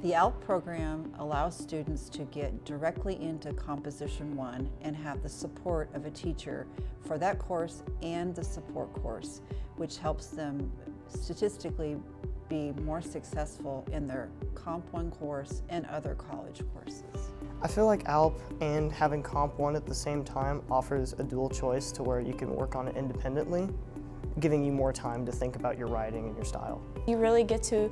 The ALP program allows students to get directly into Composition 1 and have the support of a teacher for that course and the support course, which helps them statistically be more successful in their Comp 1 course and other college courses. I feel like ALP and having Comp 1 at the same time offers a dual choice to where you can work on it independently, giving you more time to think about your writing and your style. You really get to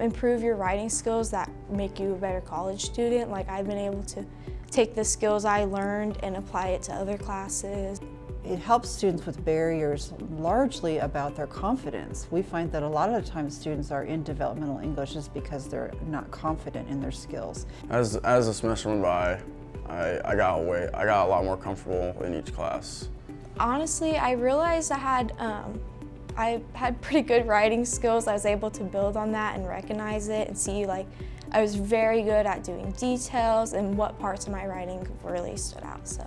improve your writing skills that make you a better college student. Like, I've been able to take the skills I learned and apply it to other classes. It helps students with barriers largely about their confidence. We find that a lot of the time students are in developmental English just because they're not confident in their skills. As the semester went by, I got a lot more comfortable in each class. Honestly, I realized I had pretty good writing skills. I was able to build on that and recognize it and see, like, I was very good at doing details and what parts of my writing really stood out. So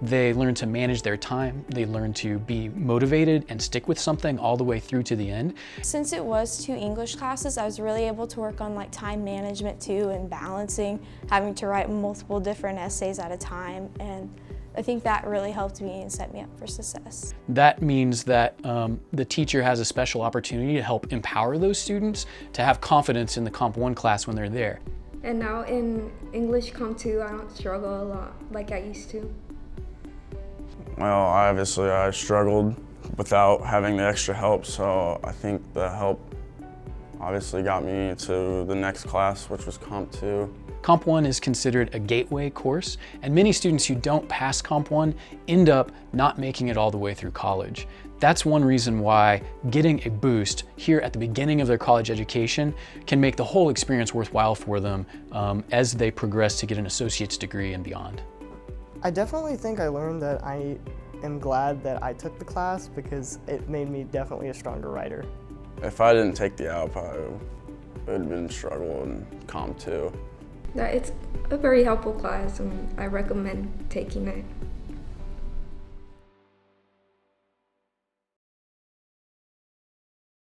they learn to manage their time. They learn to be motivated and stick with something all the way through to the end. Since it was 2 English classes, I was really able to work on, like, time management too, and balancing, having to write multiple different essays at a time, and I think that really helped me and set me up for success. That means that the teacher has a special opportunity to help empower those students to have confidence in the Comp 1 class when they're there. And now in English Comp 2, I don't struggle a lot like I used to. Well, obviously I struggled without having the extra help, so I think the help obviously got me to the next class, which was Comp 2. Comp 1 is considered a gateway course, and many students who don't pass Comp 1 end up not making it all the way through college. That's one reason why getting a boost here at the beginning of their college education can make the whole experience worthwhile for them as they progress to get an associate's degree and beyond. I definitely think I learned that I am glad that I took the class because it made me definitely a stronger writer. If I didn't take the ALP, I would have been struggling in Comp 2. That it's a very helpful class and I recommend taking it.